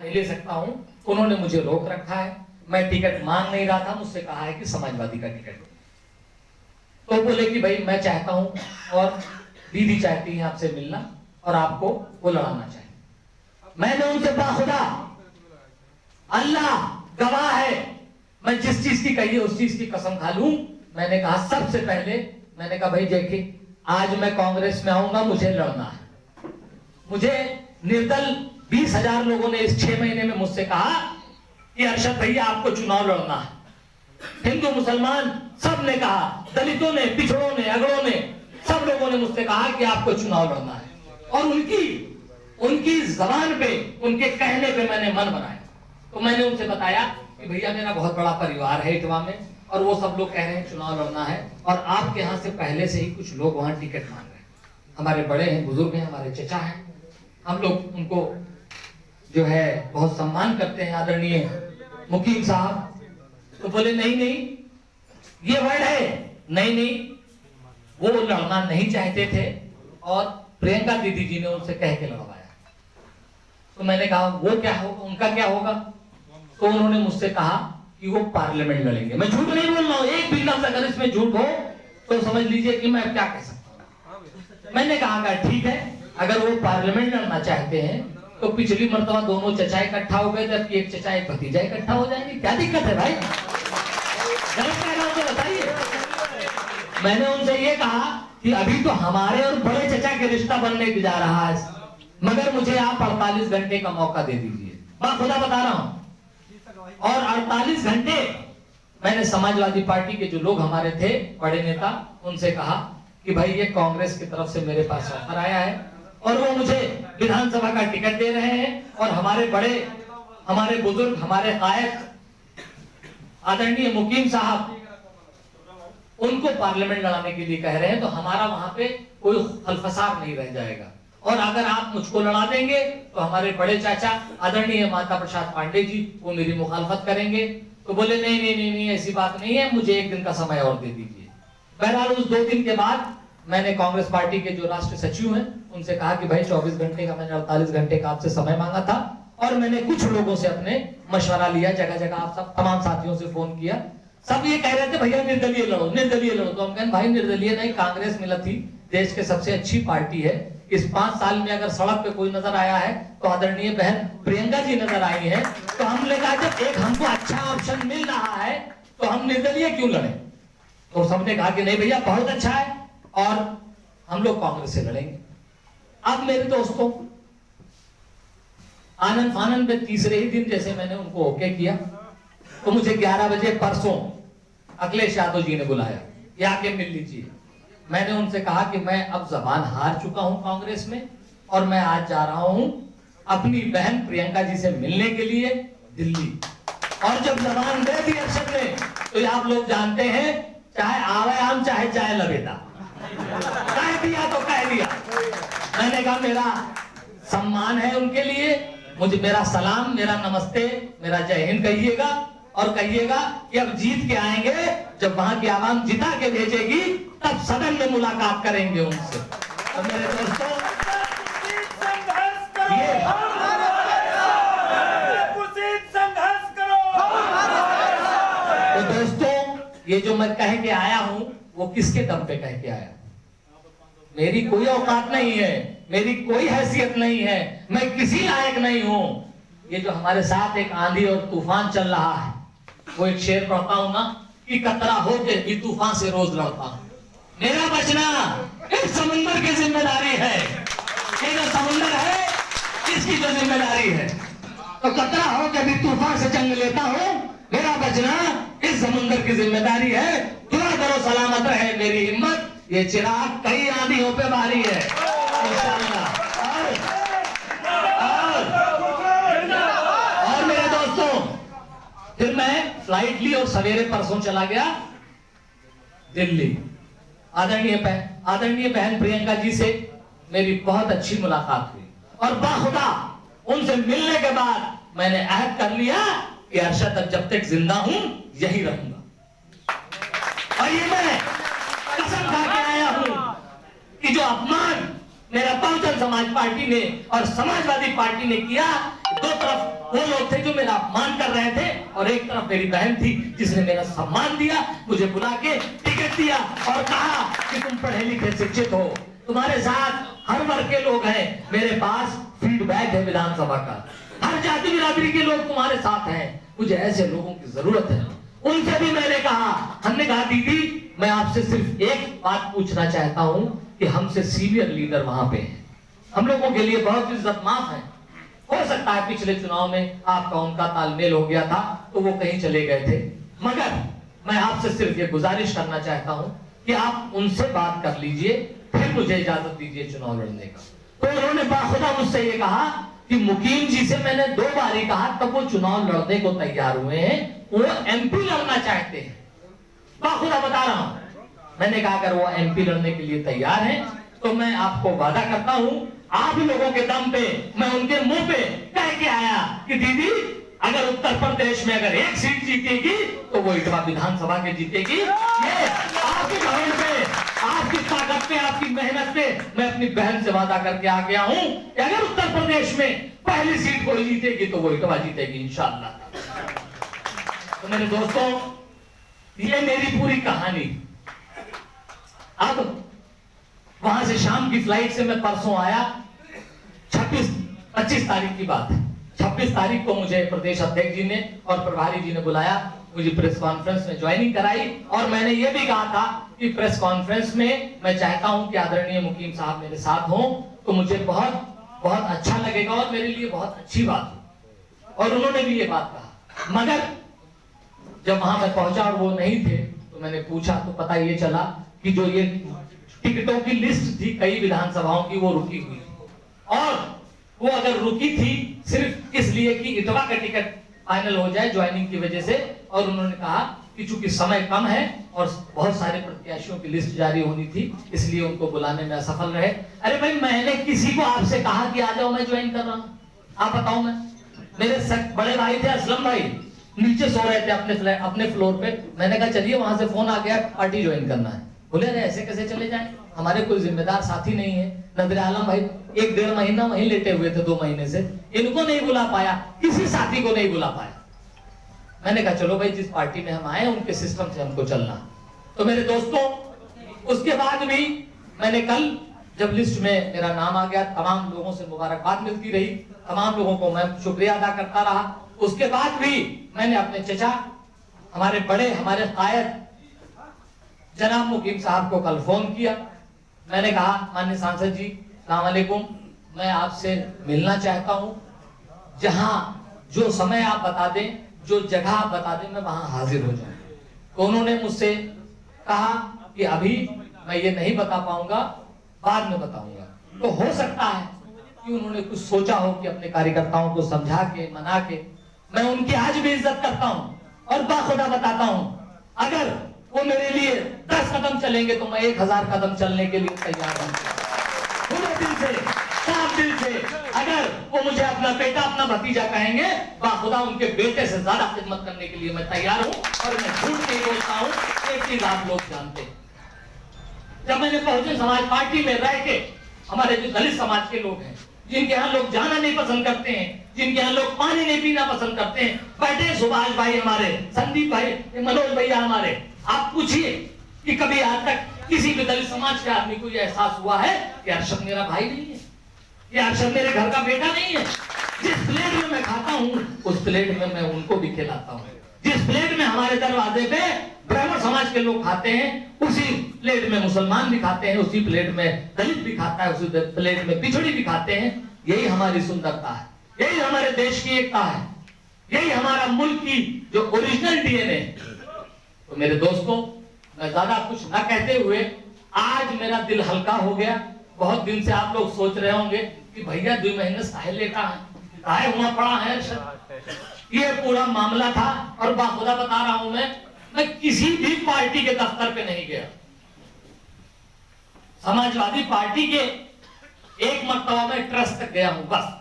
नहीं ले सकता हूं। उन्होंने मुझे रोक रखा है, मैं टिकट मांग नहीं रहा था, मुझसे कहा है कि समाजवादी का टिकट दो। तो बोले कि भाई मैं चाहता हूं और दीदी चाहती है आपसे मिलना और आपको वो लड़ाना चाहिए। मैंने उनसे बाखुदा, अल्लाह गवाह है, मैं जिस चीज की कही है उस चीज की कसम खा लूं। मैंने कहा सबसे पहले, मैंने कहा भाई देखिए आज मैं कांग्रेस में आऊंगा, मुझे लड़ना है। मुझे निर्दल 20,000 लोगों ने इस 6 महीने में मुझसे कहा कि अरशद भैया आपको चुनाव लड़ना है। हिंदू मुसलमान सब ने कहा, दलितों ने, पिछड़ों ने, अगड़ों ने, सब लोगों ने मुझसे कहा कि आपको चुनाव लड़ना है। और उनकी जबान पे, उनके कहने पे मैंने मन बनाया। तो मैंने उनसे बताया कि भैया मेरा बहुत बड़ा परिवार है इटवा में और वो सब लोग कह रहे हैं चुनाव लड़ना है और आपके यहाँ से पहले से ही कुछ लोग वहां टिकट मांग रहे हैं। हमारे बड़े हैं, बुजुर्ग हैं, हमारे चचा हैं, हम लोग उनको जो है बहुत सम्मान करते हैं, आदरणीय मुकीम साहब। तो बोले नहीं नहीं, ये वर्ड है, नहीं नहीं, वो लड़ना नहीं चाहते थे और प्रियंका दीदी जी ने उनसे कह के लड़वाया। तो मैंने कहा वो क्या होगा, उनका क्या होगा? तो उन्होंने मुझसे कहा कि वो पार्लियामेंट लड़ेंगे। मैं झूठ नहीं बोल रहा हूं, एक भी लफ्ज अगर इसमें झूठ हो तो समझ लीजिए कि मैं क्या कह सकता हूं। मैंने कहा ठीक है, अगर वो पार्लियामेंट लड़ना चाहते हैं तो पिछली मर्तबा दोनों चचा इकट्ठा हो गए, जबकि एक चचा एक भतीजा इकट्ठा हो जाएंगे, क्या दिक्कत है भाई? गलत कह रहा हूं तो बताइए। मैंने उनसे ये कहा कि अभी तो हमारे और बड़े चचा के रिश्ता बनने जा रहा है, मगर मुझे आप 48 घंटे का मौका दे दीजिए। खुदा बता रहा हूं। और 48 घंटे मैंने समाजवादी पार्टी के जो लोग हमारे थे, बड़े नेता, उनसे कहा कि भाई ये कांग्रेस की तरफ से मेरे पास ऑफर आया है और वो मुझे विधानसभा का टिकट दे रहे हैं और हमारे बड़े, हमारे बुजुर्ग, हमारे कायद आदरणीय मुकीम साहब उनको पार्लियामेंट लड़ाने के लिए कह रहे हैं, तो हमारा वहां पे कोई खलफसार नहीं रह जाएगा। और अगर आप मुझको लड़ा देंगे तो हमारे बड़े चाचा आदरणीय माता प्रसाद पांडे जी वो मेरी मुखालफत करेंगे। तो बोले नहीं नहीं नहीं नहीं, ऐसी बात नहीं है, मुझे 1 दिन का समय और दे दीजिए। बहरहाल उस 2 दिन के बाद मैंने कांग्रेस पार्टी के जो राष्ट्रीय सचिव हैं उनसे कहा कि भाई 24 घंटे का, मैंने 48 घंटे का आपसे समय मांगा था और मैंने कुछ लोगों से अपने मशवरा लिया, जगह जगह आप सब तमाम साथियों से फोन किया, सब ये कह रहे थे भैया निर्दलीय लड़ो, निर्दलीय लड़ो। तो हम कहें भाई निर्दलीय नहीं, कांग्रेस मिला थी देश के सबसे अच्छी पार्टी है। इस 5 साल में अगर सड़क पे कोई नजर आया है तो आदरणीय बहन प्रियंका जी नजर आई है। तो हमने कहा जब एक हमको अच्छा ऑप्शन मिल रहा है तो हम निर्दलीय क्यों लड़े? तो सबने कहा कि नहीं भैया बहुत अच्छा है और हम लोग कांग्रेस से लड़ेंगे। अब मेरे दोस्तों आनंद फानंद में तीसरे ही दिन जैसे मैंने उनको ओके किया तो मुझे 11 बजे परसों अखिलेश यादव जी ने बुलाया, ये आके मिल लीजिए। मैंने उनसे कहा कि मैं अब जबान हार चुका हूं कांग्रेस में और मैं आज जा रहा हूं अपनी बहन प्रियंका जी से मिलने के लिए दिल्ली। और जब जबान दे दी अरशद ने तो आप लोग जानते हैं, चाहे आवे आम चाहे चाहे लबेदा, कह दिया तो कह दिया। मैंने कहा मेरा सम्मान है उनके लिए, मुझे मेरा सलाम, मेरा नमस्ते, मेरा जय हिंद कहिएगा और कहिएगा कि अब जीत के आएंगे, जब वहां की आवाम जिता के भेजेगी तब सदन में मुलाकात करेंगे उनसे। तो मेरे दोस्तों ये जो मैं कह के आया हूं वो किसके दम पे कह के आया? मेरी कोई औकात नहीं है, मेरी कोई हैसियत नहीं है, मैं किसी लायक नहीं हूं। ये जो हमारे साथ एक आंधी और तूफान चल रहा है, वो एक शेर पढ़ता हूं ना कि कतरा हो के भी तूफान से रोज लड़ता हूं। मेरा बचना इस समुंदर की जिम्मेदारी है, ये जो समुंदर है इसकी जो जिम्मेदारी है। तो कतरा हो के भी तूफान से जंग लेता हूं, मेरा बचना इस समुंदर की जिम्मेदारी है। दुआ करो सलामत रहे मेरी हिम्मत, ये चिराग कई आंधियों पे भारी है इंशाअल्लाह। और मेरे दोस्तों फिर मैं फ्लाइट ली और सवेरे परसों चला गया दिल्ली। आदरणीय बहन प्रियंका जी से मेरी बहुत अच्छी मुलाकात हुई और बाखुदा उनसे मिलने के बाद मैंने अहद कर लिया कि अरशद जब तक जिंदा हूं यही रहूंगा। और ये मैं कसम खा के आया हूं कि जो अपमान मेरा बहुजन समाज पार्टी ने और समाजवादी पार्टी ने किया, दो तरफ वो लोग थे जो मेरा अपमान कर रहे थे और एक तरफ मेरी बहन थी जिसने मेरा सम्मान दिया, मुझे बुला के टिकट दिया और कहा कि तुम पढ़े लिखे शिक्षित हो, तुम्हारे साथ हर वर्ग के लोग हैं, मेरे पास फीडबैक है विधानसभा का, हर जाति बिरादरी के लोग तुम्हारे साथ हैं, मुझे ऐसे लोगों की जरूरत है। उनसे भी मैंने कहा, हमने कहा दीदी मैं आपसे सिर्फ एक बात पूछना चाहता हूं कि हमसे सीनियर लीडर वहां पे हैं, हम लोगों के लिए बहुत इज्जत माफ है, हो सकता है पिछले चुनाव में आपका उनका तालमेल हो गया था तो वो कहीं चले गए थे, मगर मैं आपसे सिर्फ ये गुजारिश करना चाहता हूं कि आप उनसे बात कर लीजिए, फिर मुझे इजाजत दीजिए चुनाव लड़ने का। तो उन्होंने बाखुदा मुझसे ये कहा कि मुकीम जी से मैंने 2 बार ही कहा, तब वो चुनाव लड़ने को तैयार हुए हैं, वो एमपी लड़ना चाहते हैं। बाखुदा बता रहा हूं, मैंने कहा अगर वो एमपी लड़ने के लिए तैयार हैं तो मैं आपको वादा करता हूं, आप लोगों के दम पे मैं उनके मुंह पे कह के आया कि दीदी अगर उत्तर प्रदेश में अगर 1 सीट जीतेगी तो वो इटवा विधानसभा के जीतेगी। ये आपके घमंड पे, आपकी ताकत पे, आपकी मेहनत पे मैं अपनी बहन से वादा करके आ गया हूं कि अगर उत्तर प्रदेश में पहली सीट कोई जीतेगी तो वो इटवा जीतेगी इंशाअल्लाह। तो मेरे दोस्तों, ये मेरी पूरी कहानी। अब वहां से शाम की फ्लाइट से मैं परसों आया, 25 तारीख की बात है, 26 तारीख को मुझे प्रदेश अध्यक्ष जी ने और प्रभारी जी ने बुलाया, मुझे प्रेस कॉन्फ्रेंस में ज्वाइनिंग कराई और मैंने ये भी कहा था कि प्रेस कॉन्फ्रेंस में मैं चाहता हूं कि आदरणीय मुकीम साहब मेरे साथ हों तो मुझे बहुत बहुत अच्छा लगेगा और मेरे लिए बहुत अच्छी बात हो, और उन्होंने भी ये बात कहा। मगर जब वहां मैं पहुंचा और वो नहीं थे तो मैंने पूछा तो पता ये चला कि जो ये टिकटों की लिस्ट थी कई विधानसभाओं की वो रुकी हुई थी, और वो अगर रुकी थी सिर्फ इसलिए कि इटवा का टिकट फाइनल हो जाए ज्वाइनिंग की वजह से, और उन्होंने कहा कि चूंकि समय कम है और बहुत सारे प्रत्याशियों की लिस्ट जारी होनी थी इसलिए उनको बुलाने में असफल रहे। अरे भाई मैंने किसी को आपसे कहा कि आ जाओ मैं ज्वाइन कर रहा हूं, आप बताओ। मैं मेरे बड़े भाई थे असलम भाई, नीचे सो रहे थे अपने फ्लोर पे, मैंने कहा चलिए वहां से फोन आ गया पार्टी ज्वाइन करना है, बोले अरे ऐसे कैसे चले जाएं, हमारे कोई जिम्मेदार साथी नहीं है। नदर आलम भाई 1-1.5 महीना वहीं लेटे हुए थे, 2 महीने से, इनको नहीं बुला पाया, किसी साथी को नहीं बुला पाया। मैंने कहा चलो भाई जिस पार्टी में हम आए उनके सिस्टम से हमको चलना। तो मेरे दोस्तों, उसके बाद भी मैंने कल जब लिस्ट में मेरा नाम आ गया, तमाम लोगों से मुबारकबाद मिलती रही, तमाम लोगों को मैं शुक्रिया अदा करता रहा। उसके बाद भी मैंने अपने चचा, हमारे बड़े, हमारे कायद जनाब मुकीम साहब को कल फोन किया। मैंने कहा माननीय सांसद जी अस्सलाम वालेकुम, मैं आपसे मिलना चाहता हूं, जहां जो समय आप बता दें, जो जगह आप बता दें, मैं वहां हाजिर हो जाऊं। तो उन्होंने मुझसे कहा कि अभी मैं ये नहीं बता पाऊंगा, बाद में बताऊंगा। तो हो सकता है कि उन्होंने कुछ सोचा हो कि अपने कार्यकर्ताओं को समझा के, मना के, मैं उनकी आज भी इज्जत करता हूं और बाखुदा बताता हूं, अगर वो मेरे लिए 10 कदम चलेंगे तो मैं 1000 कदम चलने के लिए तैयार हूं, पूरे दिल से, साफ दिल से। अगर वो मुझे अपना बेटा, अपना भतीजा कहेंगे, बाखुदा उनके बेटे से ज्यादा खिदमत करने के लिए मैं तैयार हूं, और मैं झूठ नहीं बोलता हूं। एक चीज आप लोग जानते हैं, जब मैंने बहुजन समाज पार्टी में रह के, हमारे जो दलित समाज के लोग हैं, जिनके यहाँ लोग जाना नहीं पसंद करते हैं, जिनके यहाँ लोग पानी नहीं पीना पसंद करते हैं, बैठे सुभाष भाई हमारे, संदीप भाई, मनोज भैया हमारे, आप पूछिए कि कभी आज तक किसी भी दलित समाज के आदमी को यह एहसास हुआ है कि अरशद मेरा भाई नहीं है, ये अरशद मेरे घर का बेटा नहीं है। जिस प्लेट में मैं खाता हूँ उस प्लेट में मैं उनको भी खिलाता हूँ। जिस प्लेट में हमारे दरवाजे पे ब्राह्मण समाज के लोग खाते हैं, उसी प्लेट में मुसलमान भी खाते हैं, उसी प्लेट में दलित भी खाता है, उसी प्लेट में पिछड़ी भी खाते हैं। यही हमारी सुंदरता है, यही हमारे देश की एकता है, यही हमारा मुल्क की जो ओरिजिनल डीएनए। तो मेरे दोस्तों, मैं ज्यादा कुछ न कहते हुए, आज मेरा दिल हल्का हो गया। बहुत दिन से आप लोग सोच रहे होंगे कि भैया 2 महीने साहिल लेटा है, काहे हुआ पड़ा है। ये पूरा मामला था, और बाखुदा बता रहा हूं मैं किसी भी पार्टी के दफ्तर पे नहीं गया। समाजवादी पार्टी के एक मर्तबा में ट्रस्ट तक गया हूं बस।